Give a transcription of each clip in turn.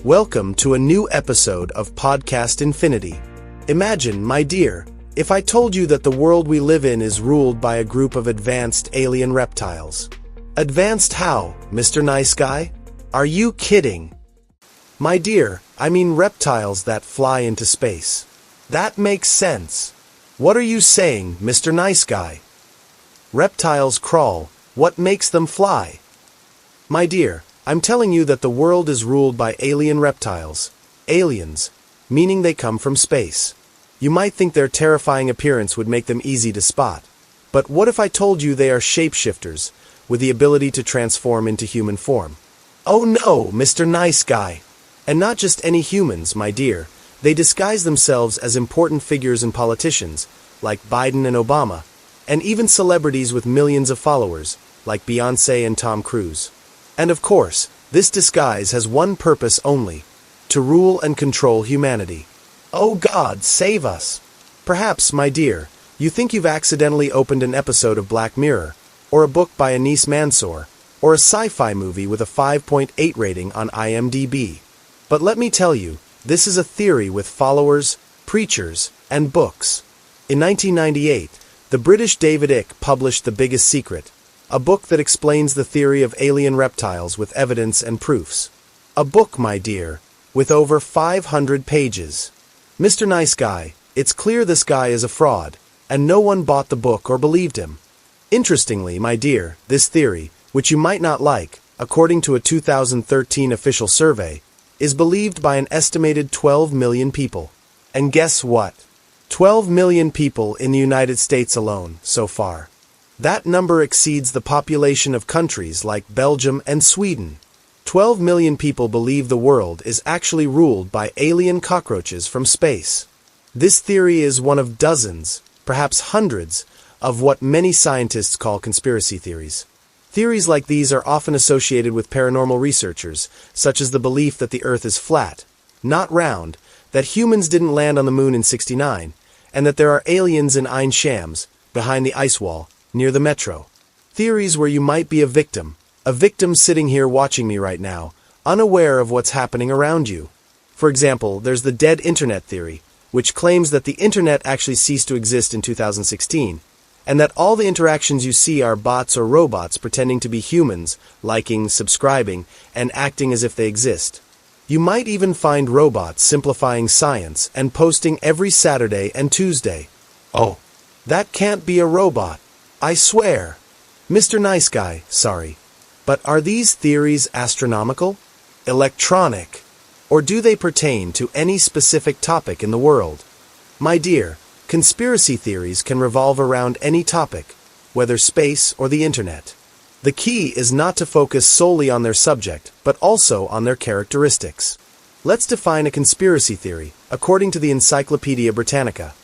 Welcome to a new episode of Podcast Infinity. Imagine, my dear, if I told you that the world we live in is ruled by a group of advanced alien reptiles. Advanced how, Mr. Nice Guy? Are you kidding? My dear, I mean reptiles that fly into space. That makes sense. What are you saying, Mr. Nice Guy? Reptiles crawl. What makes them fly? My dear, I'm telling you that the world is ruled by alien reptiles. Aliens, meaning they come from space. You might think their terrifying appearance would make them easy to spot. But what if I told you they are shapeshifters, with the ability to transform into human form? Oh no, Mr. Nice Guy! And not just any humans, my dear. They disguise themselves as important figures and politicians, like Biden and Obama, and even celebrities with millions of followers, like Beyoncé and Tom Cruise. And of course, this disguise has one purpose only: to rule and control humanity. Oh God, save us! Perhaps, my dear, you think you've accidentally opened an episode of Black Mirror, or a book by Anis Mansour, or a sci-fi movie with a 5.8 rating on IMDb. But let me tell you, this is a theory with followers, preachers, and books. In 1998, the British David Icke published The Biggest Secret, a book that explains the theory of alien reptiles with evidence and proofs. A book, my dear, with over 500 pages. Mr. Nice Guy, it's clear this guy is a fraud, and no one bought the book or believed him. Interestingly, my dear, this theory, which you might not like, according to a 2013 official survey, is believed by an estimated 12 million people. And guess what? 12 million people in the United States alone, so far. That number exceeds the population of countries like Belgium and Sweden. 12 million people believe the world is actually ruled by alien cockroaches from space. This theory is one of dozens, perhaps hundreds, of what many scientists call conspiracy theories. Theories like these are often associated with paranormal researchers, such as the belief that the Earth is flat, not round, that humans didn't land on the moon in '69, and that there are aliens in Ain Shams, behind the ice wall, near the metro. Theories where you might be a victim sitting here watching me right now, unaware of what's happening around you. For example, there's the dead internet theory, which claims that the internet actually ceased to exist in 2016, and that all the interactions you see are bots or robots pretending to be humans, liking, subscribing, and acting as if they exist. You might even find robots simplifying science and posting every Saturday and Tuesday. Oh, that can't be a robot. I swear. Mr. Nice Guy, sorry. But are these theories astronomical? Electronic? Or do they pertain to any specific topic in the world? My dear, conspiracy theories can revolve around any topic, whether space or the internet. The key is not to focus solely on their subject, but also on their characteristics. Let's define a conspiracy theory, according to the Encyclopedia Britannica.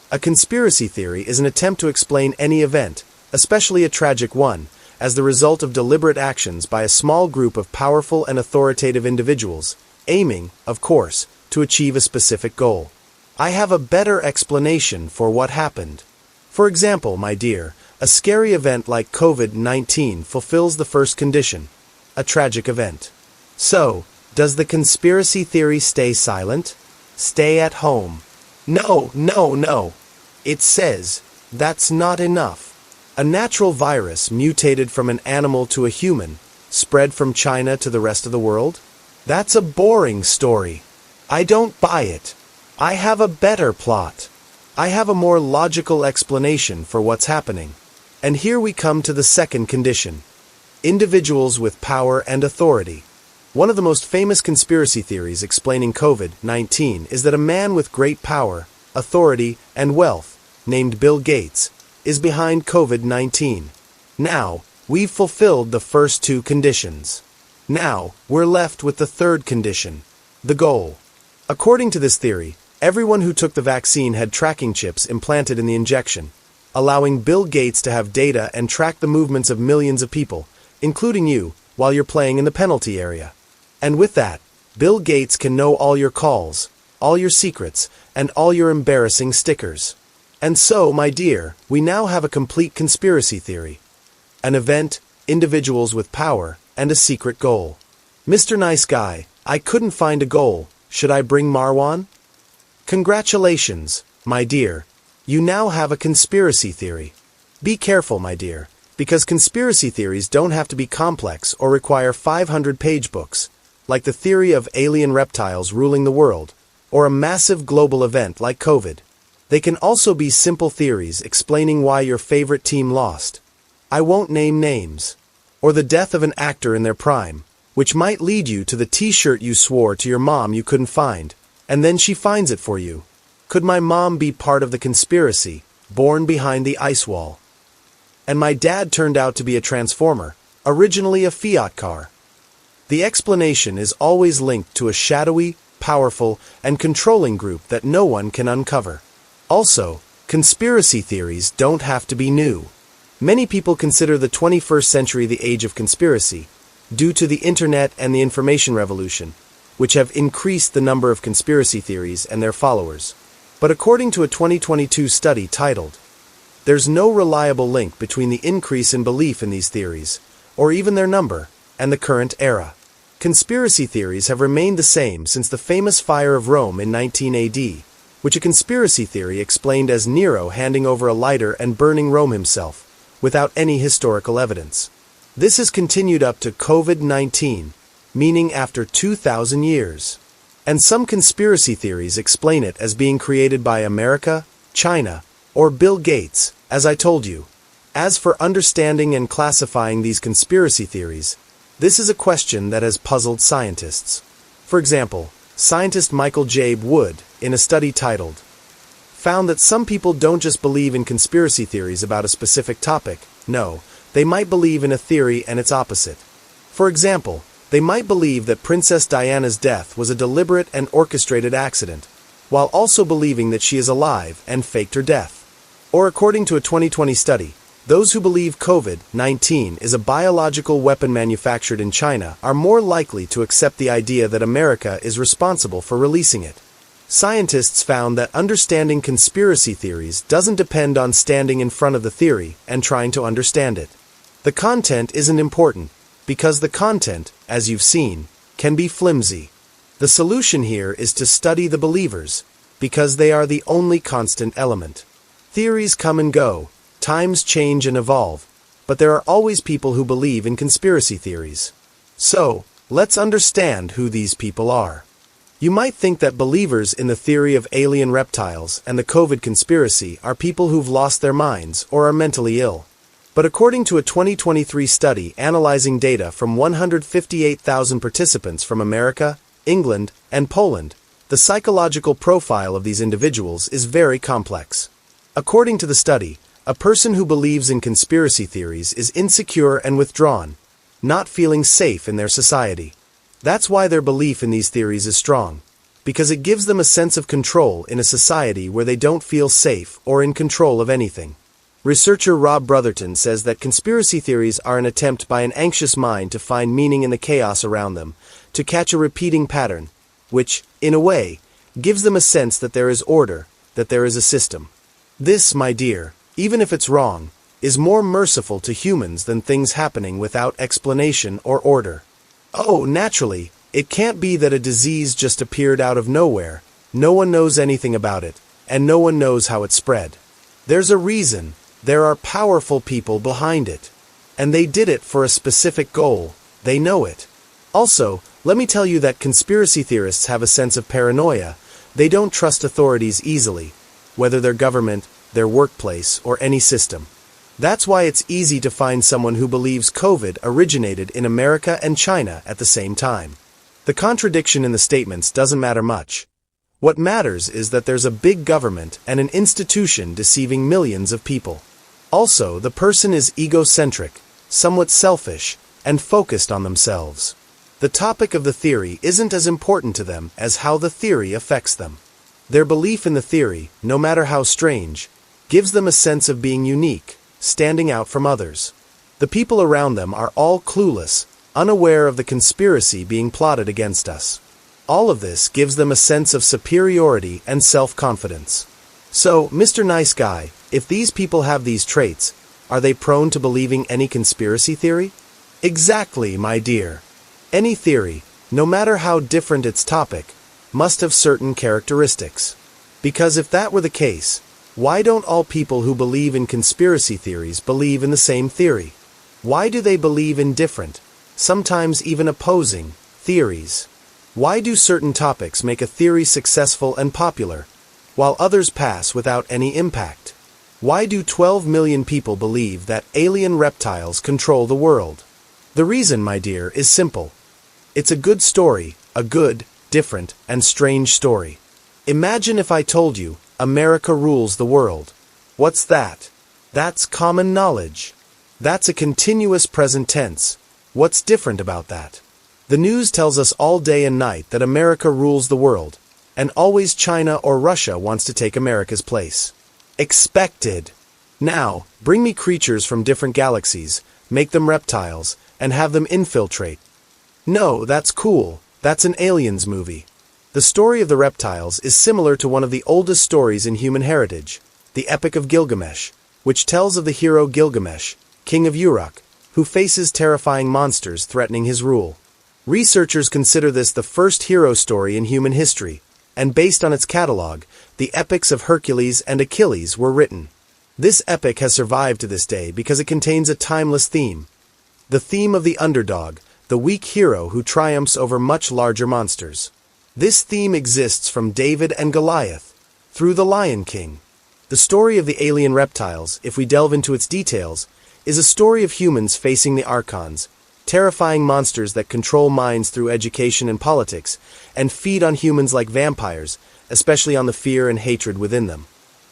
A conspiracy theory is an attempt to explain any event, especially a tragic one, as the result of deliberate actions by a small group of powerful and authoritative individuals, aiming, of course, to achieve a specific goal. I have a better explanation for what happened. For example, my dear, a scary event like COVID-19 fulfills the first condition, a tragic event. So, does the conspiracy theory stay silent? Stay at home. No. It says, that's not enough. A natural virus mutated from an animal to a human, spread from China to the rest of the world? That's a boring story. I don't buy it. I have a better plot. I have a more logical explanation for what's happening. And here we come to the second condition. Individuals with power and authority. One of the most famous conspiracy theories explaining COVID-19 is that a man with great power, authority, and wealth, named Bill Gates, is behind COVID-19. Now, we've fulfilled the first two conditions. Now, we're left with the third condition, the goal. According to this theory, everyone who took the vaccine had tracking chips implanted in the injection, allowing Bill Gates to have data and track the movements of millions of people, including you, while you're playing in the penalty area. And with that, Bill Gates can know all your calls, all your secrets, and all your embarrassing stickers. And so, my dear, we now have a complete conspiracy theory. An event, individuals with power, and a secret goal. Mr. Nice Guy, I couldn't find a goal. Should I bring Marwan? Congratulations, my dear. You now have a conspiracy theory. Be careful, my dear, because conspiracy theories don't have to be complex or require 500-page books, like the theory of alien reptiles ruling the world, or a massive global event like COVID. They can also be simple theories explaining why your favorite team lost. I won't name names. Or the death of an actor in their prime, which might lead you to the t-shirt you swore to your mom you couldn't find, and then she finds it for you. Could my mom be part of the conspiracy, born behind the ice wall? And my dad turned out to be a transformer, originally a Fiat car. The explanation is always linked to a shadowy, powerful, and controlling group that no one can uncover. Also, conspiracy theories don't have to be new. Many people consider the 21st century the age of conspiracy, due to the internet and the information revolution, which have increased the number of conspiracy theories and their followers. But according to a 2022 study titled, "There's no reliable link between the increase in belief in these theories, or even their number, and the current era." Conspiracy theories have remained the same since the famous fire of Rome in 19 AD, which a conspiracy theory explained as Nero handing over a lighter and burning Rome himself, without any historical evidence. This has continued up to COVID-19, meaning after 2,000 years. And some conspiracy theories explain it as being created by America, China, or Bill Gates, as I told you. As for understanding and classifying these conspiracy theories, this is a question that has puzzled scientists. For example, scientist Michael J. Wood, in a study titled, found that some people don't just believe in conspiracy theories about a specific topic. No, they might believe in a theory and its opposite. For example, they might believe that Princess Diana's death was a deliberate and orchestrated accident, while also believing that she is alive and faked her death. Or according to a 2020 study, those who believe COVID-19 is a biological weapon manufactured in China are more likely to accept the idea that America is responsible for releasing it. Scientists found that understanding conspiracy theories doesn't depend on standing in front of the theory and trying to understand it. The content isn't important, because the content, as you've seen, can be flimsy. The solution here is to study the believers, because they are the only constant element. Theories come and go, times change and evolve, but there are always people who believe in conspiracy theories. So, let's understand who these people are. You might think that believers in the theory of alien reptiles and the COVID conspiracy are people who've lost their minds or are mentally ill. But according to a 2023 study analyzing data from 158,000 participants from America, England, and Poland, the psychological profile of these individuals is very complex. According to the study, a person who believes in conspiracy theories is insecure and withdrawn, not feeling safe in their society. That's why their belief in these theories is strong, because it gives them a sense of control in a society where they don't feel safe or in control of anything. Researcher Rob Brotherton says that conspiracy theories are an attempt by an anxious mind to find meaning in the chaos around them, to catch a repeating pattern, which, in a way, gives them a sense that there is order, that there is a system. This, my dear, even if it's wrong, is more merciful to humans than things happening without explanation or order. Oh, naturally, it can't be that a disease just appeared out of nowhere, no one knows anything about it, and no one knows how it spread. There's a reason. There are powerful people behind it. And they did it for a specific goal. They know it. Also, let me tell you that conspiracy theorists have a sense of paranoia. They don't trust authorities easily, whether their government, their workplace, or any system. That's why it's easy to find someone who believes COVID originated in America and China at the same time. The contradiction in the statements doesn't matter much. What matters is that there's a big government and an institution deceiving millions of people. Also, the person is egocentric, somewhat selfish, and focused on themselves. The topic of the theory isn't as important to them as how the theory affects them. Their belief in the theory, no matter how strange, gives them a sense of being unique, standing out from others. The people around them are all clueless, unaware of the conspiracy being plotted against us. All of this gives them a sense of superiority and self-confidence. So, Mr. Nice Guy, if these people have these traits, are they prone to believing any conspiracy theory? Exactly, my dear. Any theory, no matter how different its topic, must have certain characteristics. Because if that were the case, why don't all people who believe in conspiracy theories believe in the same theory? Why do they believe in different, sometimes even opposing, theories? Why do certain topics make a theory successful and popular, while others pass without any impact? Why do 12 million people believe that alien reptiles control the world? The reason, my dear, is simple. It's a good story, a good, different, and strange story. Imagine if I told you, America rules the world. What's that? That's common knowledge. That's a continuous present tense. What's different about that? The news tells us all day and night that America rules the world, and always China or Russia wants to take America's place. Expected. Now, bring me creatures from different galaxies, make them reptiles, and have them infiltrate. No, that's cool. That's an aliens movie. The story of the reptiles is similar to one of the oldest stories in human heritage, the Epic of Gilgamesh, which tells of the hero Gilgamesh, king of Uruk, who faces terrifying monsters threatening his rule. Researchers consider this the first hero story in human history, and based on its catalog, the epics of Hercules and Achilles were written. This epic has survived to this day because it contains a timeless theme. The theme of the underdog, the weak hero who triumphs over much larger monsters. This theme exists from David and Goliath, through the Lion King. The story of the alien reptiles, if we delve into its details, is a story of humans facing the archons, terrifying monsters that control minds through education and politics, and feed on humans like vampires, especially on the fear and hatred within them.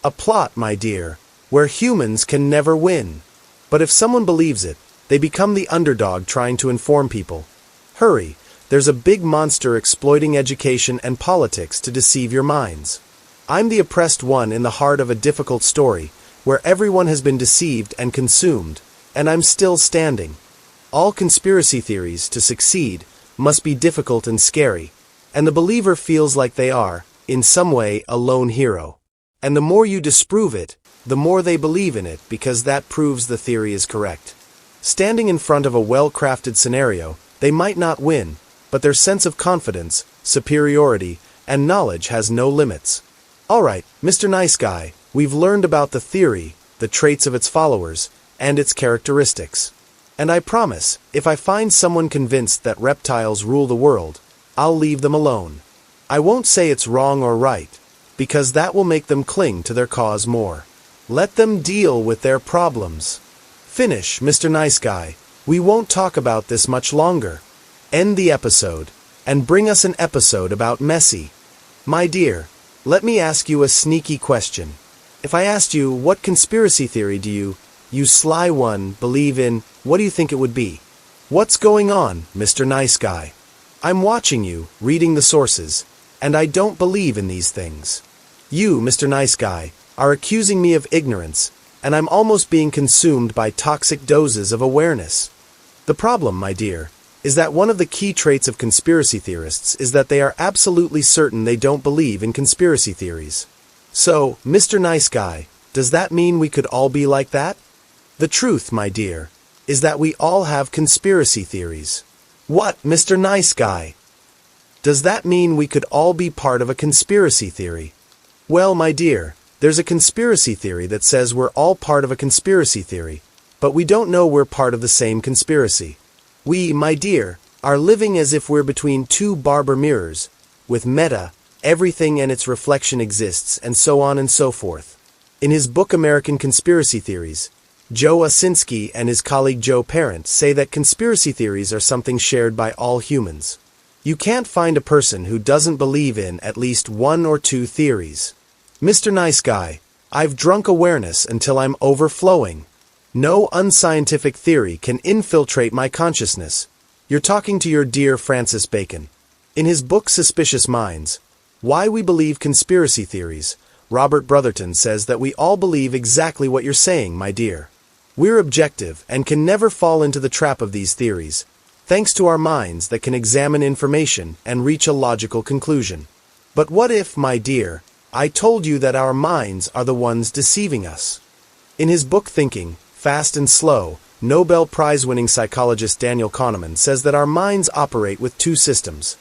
A plot, my dear, where humans can never win. But if someone believes it, they become the underdog trying to inform people. Hurry, there's a big monster exploiting education and politics to deceive your minds. I'm the oppressed one in the heart of a difficult story, where everyone has been deceived and consumed, and I'm still standing. All conspiracy theories, to succeed, must be difficult and scary, and the believer feels like they are, in some way, a lone hero. And the more you disprove it, the more they believe in it because that proves the theory is correct. Standing in front of a well-crafted scenario, they might not win, but their sense of confidence, superiority, and knowledge has no limits. Alright, Mr. Nice Guy, we've learned about the theory, the traits of its followers, and its characteristics. And I promise, if I find someone convinced that reptiles rule the world, I'll leave them alone. I won't say it's wrong or right, because that will make them cling to their cause more. Let them deal with their problems. Finish, Mr. Nice Guy. We won't talk about this much longer. End the episode, and bring us an episode about Messi. My dear, let me ask you a sneaky question. If I asked you, what conspiracy theory do you sly one, believe in, what do you think it would be? What's going on, Mr. Nice Guy? I'm watching you, reading the sources, and I don't believe in these things. You, Mr. Nice Guy, are accusing me of ignorance, and I'm almost being consumed by toxic doses of awareness. The problem, my dear, is that one of the key traits of conspiracy theorists is that they are absolutely certain they don't believe in conspiracy theories. So, Mr. Nice Guy, does that mean we could all be like that? The truth, my dear, is that we all have conspiracy theories. What, Mr. Nice Guy? Does that mean we could all be part of a conspiracy theory? Well, my dear, there's a conspiracy theory that says we're all part of a conspiracy theory, but we don't know we're part of the same conspiracy. We, my dear, are living as if we're between two barber mirrors, with meta, everything and its reflection exists, and so on and so forth. In his book American Conspiracy Theories, Joe Asinski and his colleague Joe Parent say that conspiracy theories are something shared by all humans. You can't find a person who doesn't believe in at least one or two theories. Mr. Nice Guy, I've drunk awareness until I'm overflowing. No unscientific theory can infiltrate my consciousness. You're talking to your dear Francis Bacon. In his book Suspicious Minds, Why We Believe Conspiracy Theories, Robert Brotherton says that we all believe exactly what you're saying, my dear. We're objective and can never fall into the trap of these theories, thanks to our minds that can examine information and reach a logical conclusion. But what if, my dear, I told you that our minds are the ones deceiving us? In his book Thinking, Fast and Slow, Nobel Prize-winning psychologist Daniel Kahneman says that our minds operate with two systems: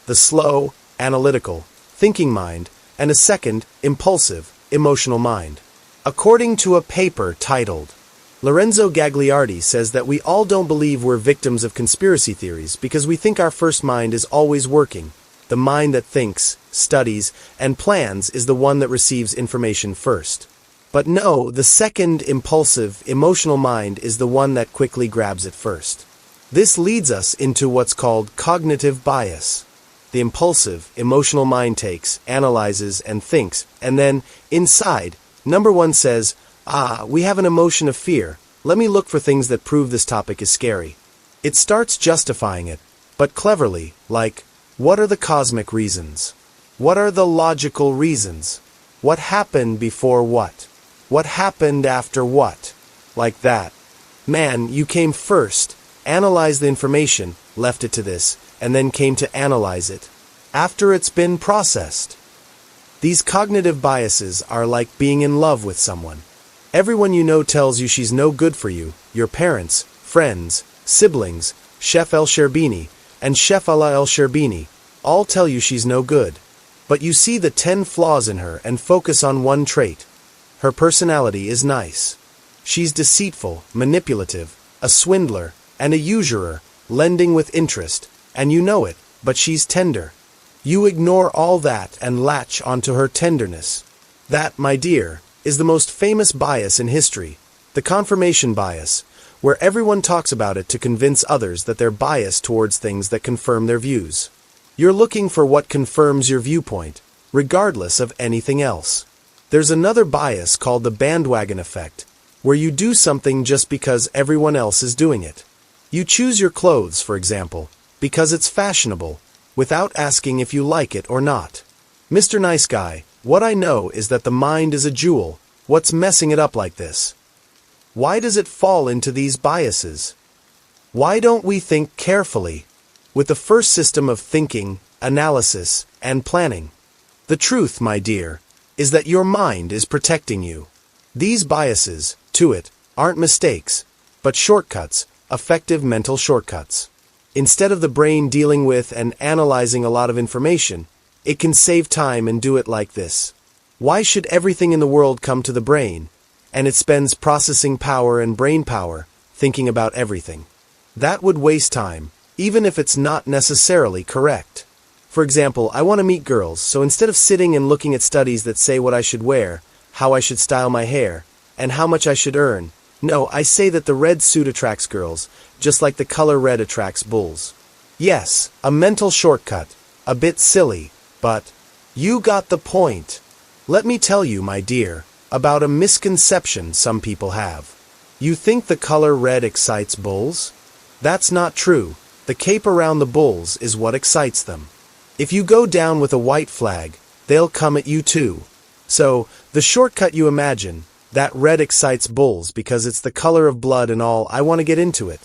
the slow, analytical, thinking mind, and a second, impulsive, emotional mind. According to a paper titled, Lorenzo Gagliardi says that we all don't believe we're victims of conspiracy theories because we think our first mind is always working. The mind that thinks, studies, and plans is the one that receives information first. But no, the second, impulsive, emotional mind is the one that quickly grabs it first. This leads us into what's called cognitive bias. The impulsive, emotional mind takes, analyzes, and thinks, and then, inside, number one says, we have an emotion of fear. Let me look for things that prove this topic is scary. It starts justifying it, but cleverly, like, what are the cosmic reasons? What are the logical reasons? What happened before what? What happened after what? Like that. Man, you came first, analyzed the information, left it to this, and then came to analyze it. After it's been processed. These cognitive biases are like being in love with someone. Everyone you know tells you she's no good for you. Your parents, friends, siblings, Chef El Sherbini, and Chef Allah El Sherbini all tell you she's no good. But you see the 10 flaws in her and focus on one trait. Her personality is nice. She's deceitful, manipulative, a swindler, and a usurer, lending with interest, and you know it, but she's tender. You ignore all that and latch onto her tenderness. That, my dear, is the most famous bias in history, the confirmation bias, where everyone talks about it to convince others that they're biased towards things that confirm their views. You're looking for what confirms your viewpoint, regardless of anything else. There's another bias called the bandwagon effect, where you do something just because everyone else is doing it. You choose your clothes, for example, because it's fashionable, without asking if you like it or not. Mr. Nice Guy, what I know is that the mind is a jewel. What's messing it up like this? Why does it fall into these biases? Why don't we think carefully? With the first system of thinking, analysis, and planning. The truth, my dear, is that your mind is protecting you. These biases, to it, aren't mistakes, but shortcuts, effective mental shortcuts. Instead of the brain dealing with and analyzing a lot of information, it can save time and do it like this. Why should everything in the world come to the brain, and it spends processing power and brain power, thinking about everything? That would waste time, even if it's not necessarily correct. For example, I want to meet girls, so instead of sitting and looking at studies that say what I should wear, how I should style my hair, and how much I should earn, no, I say that the red suit attracts girls, just like the color red attracts bulls. Yes, a mental shortcut, a bit silly, but you got the point. Let me tell you, my dear, about a misconception some people have. You think the color red excites bulls? That's not true. The cape around the bulls is what excites them. If you go down with a white flag, they'll come at you too. So, the shortcut you imagine, that red excites bulls because it's the color of blood and all, I want to get into it.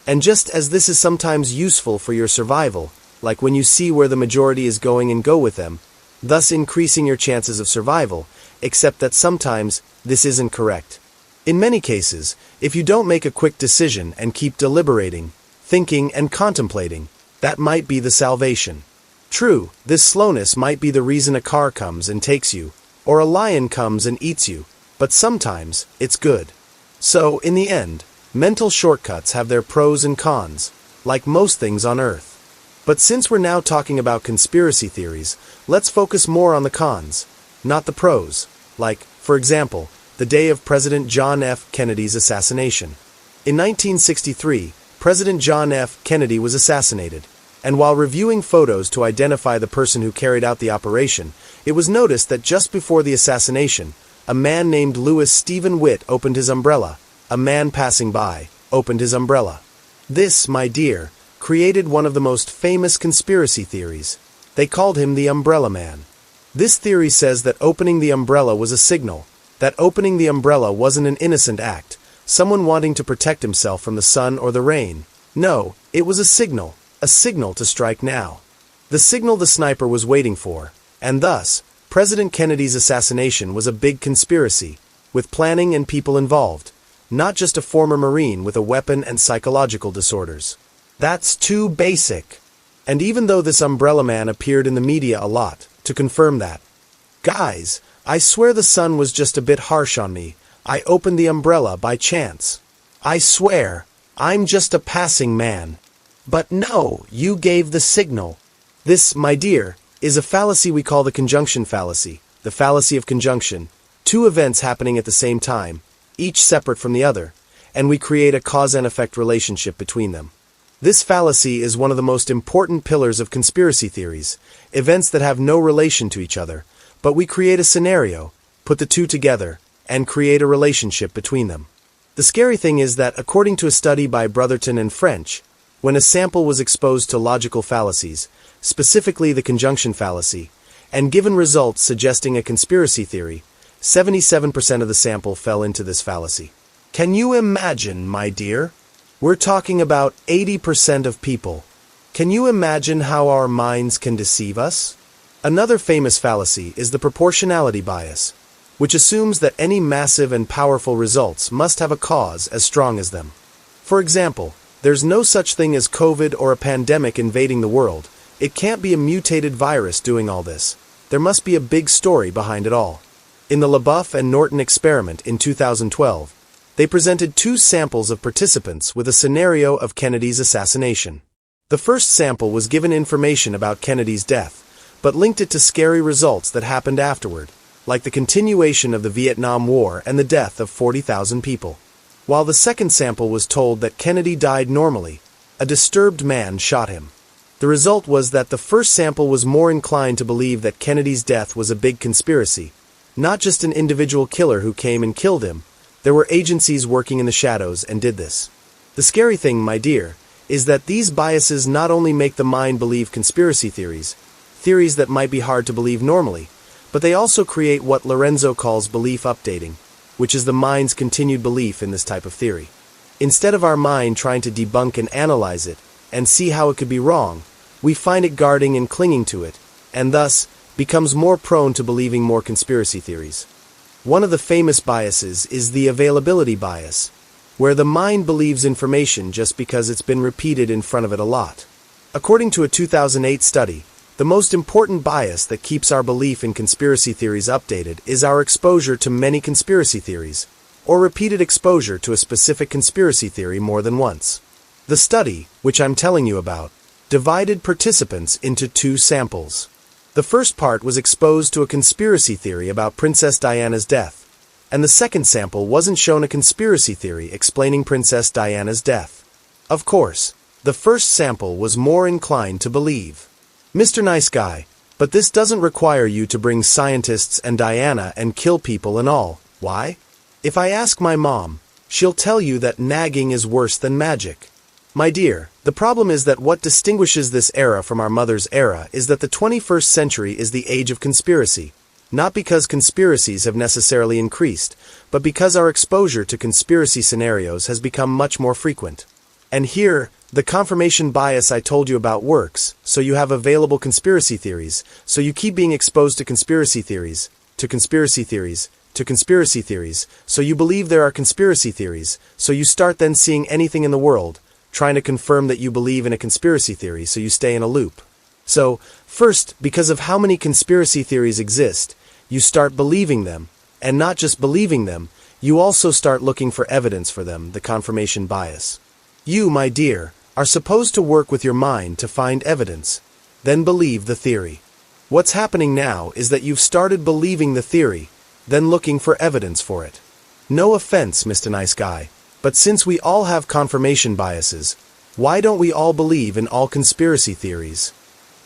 And just as this is sometimes useful for your survival, like when you see where the majority is going and go with them, thus increasing your chances of survival, except that sometimes this isn't correct. In many cases, if you don't make a quick decision and keep deliberating, thinking and contemplating, that might be the salvation. True, this slowness might be the reason a car comes and takes you, or a lion comes and eats you, but sometimes it's good. So, in the end, mental shortcuts have their pros and cons, like most things on Earth. But since we're now talking about conspiracy theories, let's focus more on the cons, not the pros. Like, for example, the day of President John F. Kennedy's assassination. In 1963, President John F. Kennedy was assassinated, and while reviewing photos to identify the person who carried out the operation, it was noticed that just before the assassination, a man named Louis Stephen Witt opened his umbrella. A man passing by opened his umbrella. This, my dear, created one of the most famous conspiracy theories. They called him the Umbrella Man. This theory says that opening the umbrella was a signal, that opening the umbrella wasn't an innocent act, someone wanting to protect himself from the sun or the rain. No, it was a signal to strike now. The signal the sniper was waiting for, and thus, President Kennedy's assassination was a big conspiracy, with planning and people involved. not just a former Marine with a weapon and psychological disorders. That's too basic. And even though this umbrella man appeared in the media a lot, to confirm that, guys, I swear the sun was just a bit harsh on me. I opened the umbrella by chance. I swear, I'm just a passing man. But no, you gave the signal. This, my dear, is a fallacy we call the conjunction fallacy, the fallacy of conjunction. Two events happening at the same time, each separate from the other, and we create a cause and effect relationship between them. This fallacy is one of the most important pillars of conspiracy theories, events that have no relation to each other, but we create a scenario, put the two together, and create a relationship between them. The scary thing is that, according to a study by Brotherton and French, when a sample was exposed to logical fallacies, specifically the conjunction fallacy, and given results suggesting a conspiracy theory, 77% of the sample fell into this fallacy. Can you imagine, my dear? We're talking about 80% of people. Can you imagine how our minds can deceive us? Another famous fallacy is the proportionality bias, which assumes that any massive and powerful results must have a cause as strong as them. For example, there's no such thing as COVID or a pandemic invading the world. It can't be a mutated virus doing all this. There must be a big story behind it all. In the LaBeouf and Norton experiment in 2012, they presented two samples of participants with a scenario of Kennedy's assassination. The first sample was given information about Kennedy's death, but linked it to scary results that happened afterward, like the continuation of the Vietnam War and the death of 40,000 people. While the second sample was told that Kennedy died normally, a disturbed man shot him. The result was that the first sample was more inclined to believe that Kennedy's death was a big conspiracy, not just an individual killer who came and killed him. There were agencies working in the shadows and did this. The scary thing, my dear, is that these biases not only make the mind believe conspiracy theories, theories that might be hard to believe normally, but they also create what Lorenzo calls belief updating, which is the mind's continued belief in this type of theory. Instead of our mind trying to debunk and analyze it, and see how it could be wrong, we find it guarding and clinging to it, and thus becomes more prone to believing more conspiracy theories. One of the famous biases is the availability bias, where the mind believes information just because it's been repeated in front of it a lot. According to a 2008 study, the most important bias that keeps our belief in conspiracy theories updated is our exposure to many conspiracy theories, or repeated exposure to a specific conspiracy theory more than once. The study, which I'm telling you about, divided participants into two samples. The first part was exposed to a conspiracy theory about Princess Diana's death, and the second sample wasn't shown a conspiracy theory explaining Princess Diana's death. Of course, the first sample was more inclined to believe. Mr. Nice Guy, but this doesn't require you to bring scientists and Diana and kill people and all. Why? If I ask my mom, she'll tell you that nagging is worse than magic. My dear, the problem is that what distinguishes this era from our mother's era is that the 21st century is the age of conspiracy, not because conspiracies have necessarily increased, but because our exposure to conspiracy scenarios has become much more frequent. And here, the confirmation bias I told you about works, so you have available conspiracy theories, so you keep being exposed to conspiracy theories, to conspiracy theories, to conspiracy theories, so you believe there are conspiracy theories, so you start then seeing anything in the world, trying to confirm that you believe in a conspiracy theory, so you stay in a loop. So, first, because of how many conspiracy theories exist, you start believing them, and not just believing them, you also start looking for evidence for them, the confirmation bias. You, my dear, are supposed to work with your mind to find evidence, then believe the theory. What's happening now is that you've started believing the theory, then looking for evidence for it. No offense, Mr. Nice Guy, but since we all have confirmation biases, why don't we all believe in all conspiracy theories?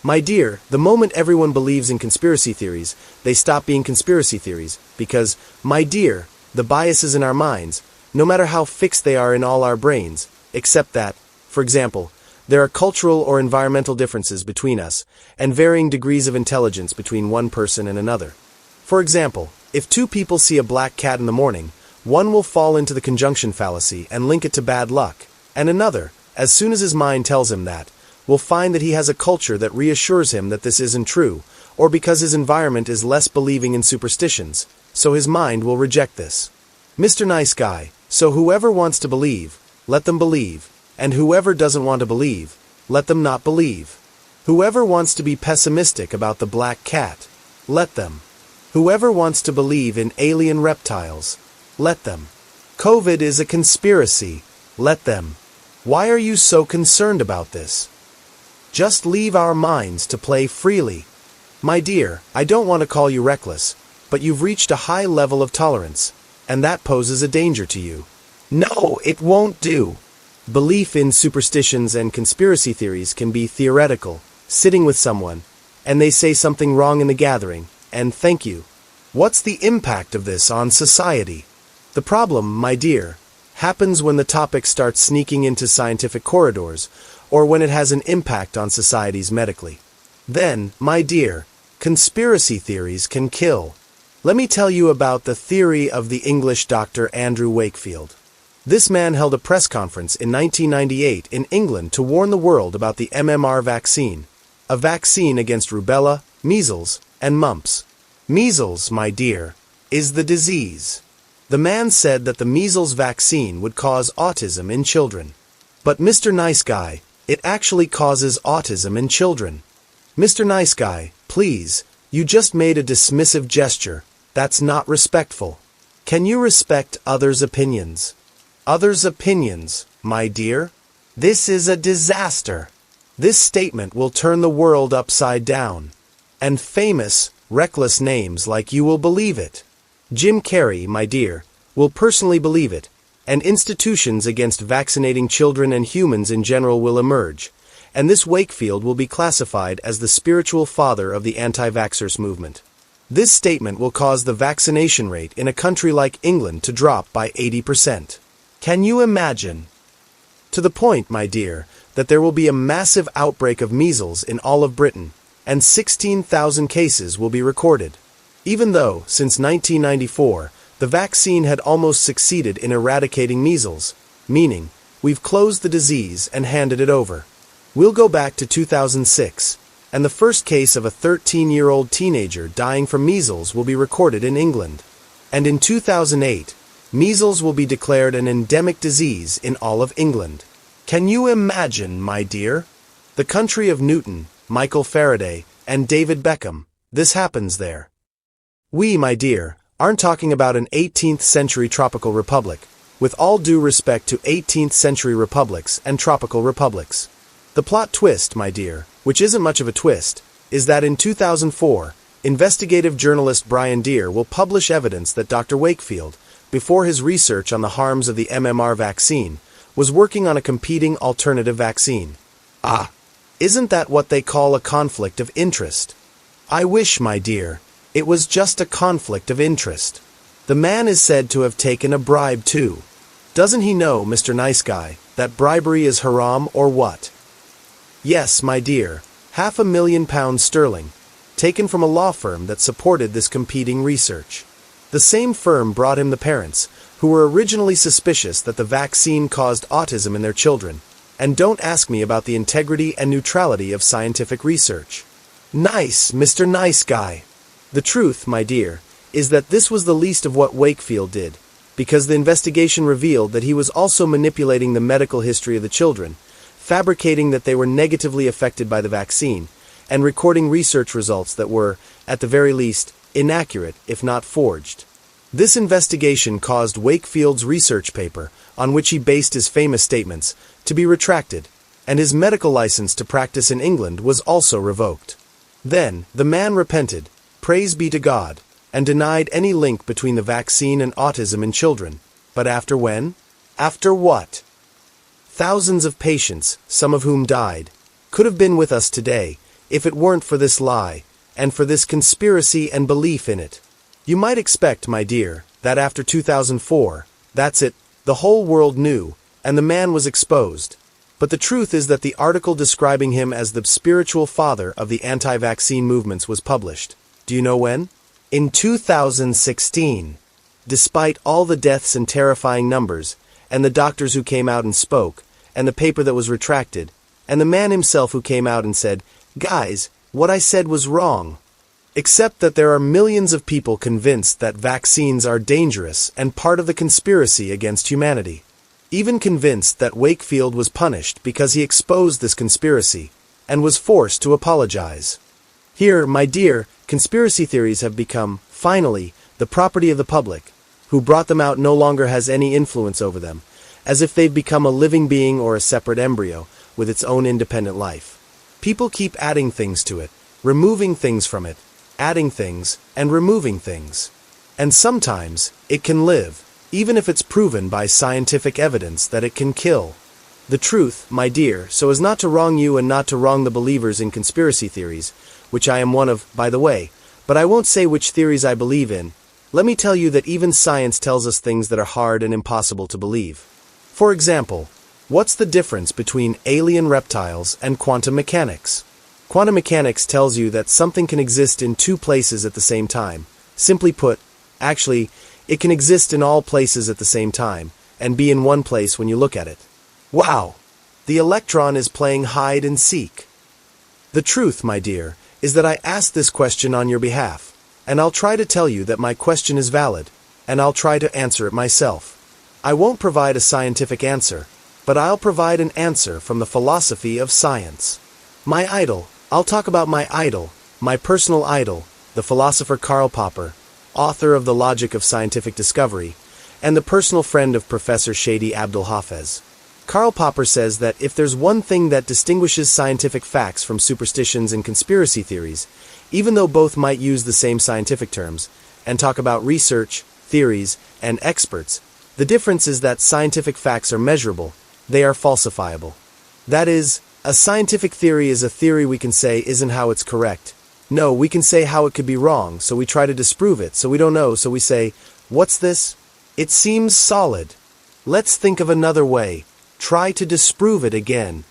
My dear, the moment everyone believes in conspiracy theories, they stop being conspiracy theories, because, my dear, the biases in our minds, no matter how fixed they are in all our brains, except that, for example, there are cultural or environmental differences between us, and varying degrees of intelligence between one person and another. For example, if two people see a black cat in the morning, one will fall into the conjunction fallacy and link it to bad luck, and another, as soon as his mind tells him that, will find that he has a culture that reassures him that this isn't true, or because his environment is less believing in superstitions, so his mind will reject this. Mr. Nice Guy, So whoever wants to believe, let them believe, and whoever doesn't want to believe, let them not believe. Whoever wants to be pessimistic about the black cat, let them. Whoever wants to believe in alien reptiles, let them. COVID is a conspiracy, let them. Why are you so concerned about this? Just leave our minds to play freely. My dear, I don't want to call you reckless, but you've reached a high level of tolerance, and that poses a danger to you. No, it won't do. Belief in superstitions and conspiracy theories can be theoretical, sitting with someone, and they say something wrong in the gathering, and thank you. What's the impact of this on society? The problem, my dear, happens when the topic starts sneaking into scientific corridors, or when it has an impact on societies medically. Then, my dear, conspiracy theories can kill. Let me tell you about the theory of the English Dr. Andrew Wakefield. This man held a press conference in 1998 in England to warn the world about the MMR vaccine, a vaccine against rubella, measles, and mumps. Measles, my dear, is the disease. The man said that the measles vaccine would cause autism in children. But Mr. Nice Guy, it actually causes autism in children. Mr. Nice Guy, please, you just made a dismissive gesture. That's not respectful. Can you respect others' opinions? Others' opinions, my dear? This is a disaster. This statement will turn the world upside down. And famous, reckless names like you will believe it. Jim Carrey, my dear, will personally believe it, and institutions against vaccinating children and humans in general will emerge, and this Wakefield will be classified as the spiritual father of the anti-vaxxers movement. This statement will cause the vaccination rate in a country like England to drop by 80%. Can you imagine? To the point, my dear, that there will be a massive outbreak of measles in all of Britain, and 16,000 cases will be recorded. Even though, since 1994, the vaccine had almost succeeded in eradicating measles, meaning, we've closed the disease and handed it over. We'll go back to 2006, and the first case of a 13-year-old teenager dying from measles will be recorded in England. And in 2008, measles will be declared an endemic disease in all of England. Can you imagine, my dear? The country of Newton, Michael Faraday, and David Beckham, this happens there. We, my dear, aren't talking about an 18th century tropical republic, with all due respect to 18th century republics and tropical republics. The plot twist, my dear, which isn't much of a twist, is that in 2004, investigative journalist Brian Deere will publish evidence that Dr. Wakefield, before his research on the harms of the MMR vaccine, was working on a competing alternative vaccine. Ah, isn't that what they call a conflict of interest? I wish, my dear, it was just a conflict of interest. The man is said to have taken a bribe too. Doesn't he know, Mr. Nice Guy, that bribery is haram or what? Yes, my dear, £500,000 sterling, taken from a law firm that supported this competing research. The same firm brought him the parents, who were originally suspicious that the vaccine caused autism in their children. And don't ask me about the integrity and neutrality of scientific research. Nice, Mr. Nice Guy. The truth, my dear, is that this was the least of what Wakefield did, because the investigation revealed that he was also manipulating the medical history of the children, fabricating that they were negatively affected by the vaccine, and recording research results that were, at the very least, inaccurate, if not forged. This investigation caused Wakefield's research paper, on which he based his famous statements, to be retracted, and his medical license to practice in England was also revoked. Then, the man repented, praise be to God, and denied any link between the vaccine and autism in children. But after when? After what? Thousands of patients, some of whom died, could have been with us today, if it weren't for this lie, and for this conspiracy and belief in it. You might expect, my dear, that after 2004, that's it, the whole world knew, and the man was exposed. But the truth is that the article describing him as the spiritual father of the anti-vaccine movements was published. Do you know when? In 2016. Despite all the deaths and terrifying numbers, and the doctors who came out and spoke, and the paper that was retracted, and the man himself who came out and said, "Guys, what I said was wrong." Except that there are millions of people convinced that vaccines are dangerous and part of the conspiracy against humanity. Even convinced that Wakefield was punished because he exposed this conspiracy and was forced to apologize. Here, my dear, conspiracy theories have become, finally, the property of the public. Who brought them out no longer has any influence over them, as if they've become a living being or a separate embryo with its own independent life. People keep adding things to it, removing things from it, adding things and removing things. And sometimes it can live, even if it's proven by scientific evidence that it can kill. The truth, my dear, so as not to wrong you and not to wrong the believers in conspiracy theories, which I am one of, by the way, but I won't say which theories I believe in. Let me tell you that even science tells us things that are hard and impossible to believe. For example, what's the difference between alien reptiles and quantum mechanics? Quantum mechanics tells you that something can exist in two places at the same time. Simply put, actually, it can exist in all places at the same time, and be in one place when you look at it. Wow! The electron is playing hide and seek. The truth, my dear, is that I asked this question on your behalf, and I'll try to tell you that my question is valid, and I'll try to answer it myself. I won't provide a scientific answer, but I'll provide an answer from the philosophy of science. My idol, I'll talk about my idol, my personal idol, the philosopher Karl Popper, author of The Logic of Scientific Discovery, and the personal friend of Professor Shadi Abdul Hafez. Karl Popper says that if there's one thing that distinguishes scientific facts from superstitions and conspiracy theories, even though both might use the same scientific terms, and talk about research, theories, and experts, the difference is that scientific facts are measurable, they are falsifiable. That is, a scientific theory is a theory we can say isn't how it's correct. No, we can say how it could be wrong, so we try to disprove it, so we don't know, so we say, what's this? It seems solid. Let's think of another way. Try to disprove it again.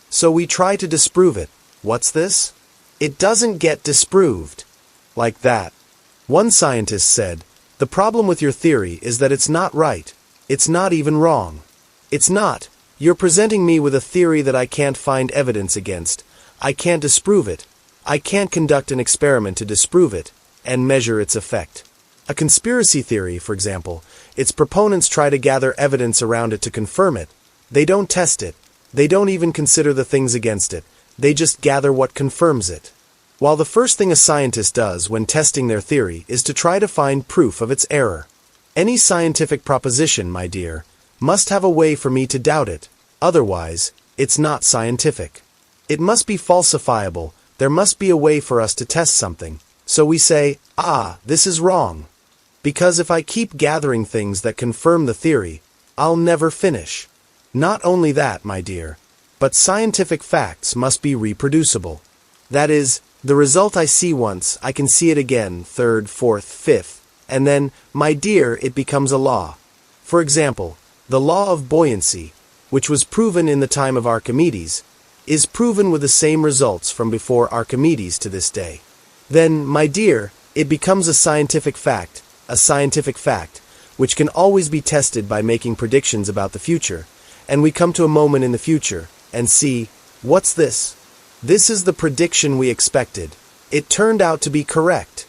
So we try to disprove it. What's this? It doesn't get disproved. Like that. One scientist said, the problem with your theory is that it's not right. It's not even wrong. It's not. You're presenting me with a theory that I can't find evidence against. I can't disprove it. I can't conduct an experiment to disprove it and measure its effect. A conspiracy theory, for example, its proponents try to gather evidence around it to confirm it. They don't test it. They don't even consider the things against it. They just gather what confirms it. While the first thing a scientist does when testing their theory is to try to find proof of its error. Any scientific proposition, my dear, must have a way for me to doubt it. Otherwise, it's not scientific. It must be falsifiable. There must be a way for us to test something. So we say, this is wrong. Because if I keep gathering things that confirm the theory, I'll never finish. Not only that, my dear, but scientific facts must be reproducible. That is, the result I see once, I can see it again, third, fourth, fifth, and then, my dear, it becomes a law. For example, the law of buoyancy, which was proven in the time of Archimedes, is proven with the same results from before Archimedes to this day. Then, my dear, it becomes a scientific fact, which can always be tested by making predictions about the future, and we come to a moment in the future, and see, what's this? This is the prediction we expected. It turned out to be correct.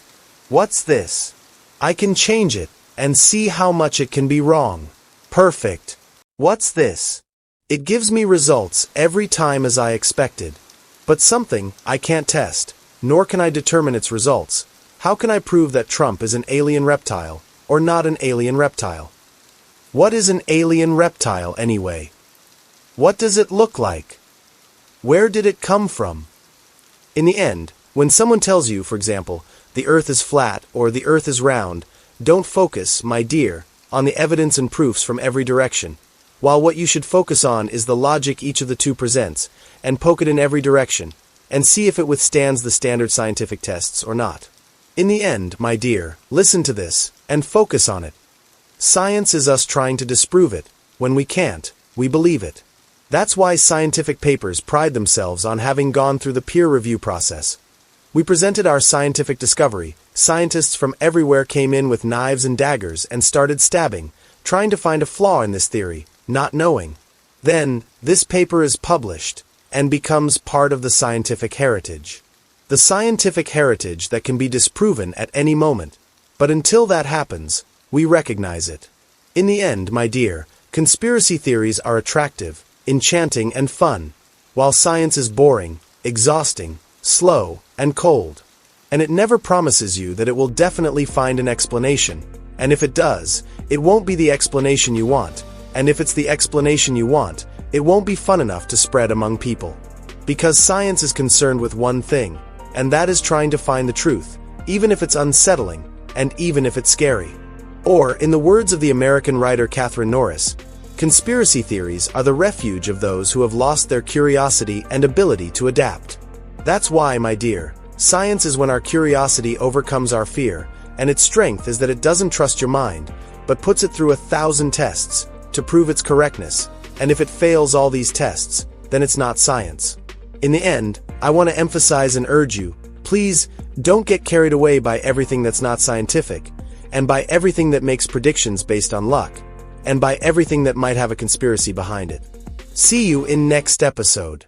What's this? I can change it, and see how much it can be wrong. Perfect. What's this? It gives me results every time as I expected. But something I can't test, nor can I determine its results. How can I prove that Trump is an alien reptile, or not an alien reptile? What is an alien reptile anyway? What does it look like? Where did it come from? In the end, when someone tells you, for example, the earth is flat or the earth is round, don't focus, my dear, on the evidence and proofs from every direction, while what you should focus on is the logic each of the two presents, and poke it in every direction, and see if it withstands the standard scientific tests or not. In the end, my dear, listen to this, and focus on it. Science is us trying to disprove it. When we can't, we believe it. That's why scientific papers pride themselves on having gone through the peer review process. We presented our scientific discovery. Scientists from everywhere came in with knives and daggers and started stabbing, trying to find a flaw in this theory, not knowing. Then, this paper is published and becomes part of the scientific heritage. the scientific heritage that can be disproven at any moment. But until that happens, we recognize it. In the end, my dear, conspiracy theories are attractive, enchanting, and fun, while science is boring, exhausting, slow, and cold. And it never promises you that it will definitely find an explanation. And if it does, it won't be the explanation you want. And if it's the explanation you want, it won't be fun enough to spread among people. Because science is concerned with one thing, and that is trying to find the truth, even if it's unsettling, and even if it's scary. Or, in the words of the American writer Catherine Norris, conspiracy theories are the refuge of those who have lost their curiosity and ability to adapt. That's why, my dear, science is when our curiosity overcomes our fear, and its strength is that it doesn't trust your mind, but puts it through 1,000 tests to prove its correctness, and if it fails all these tests, then it's not science. In the end, I want to emphasize and urge you, please, don't get carried away by everything that's not scientific, and by everything that makes predictions based on luck, and by everything that might have a conspiracy behind it. See you in next episode.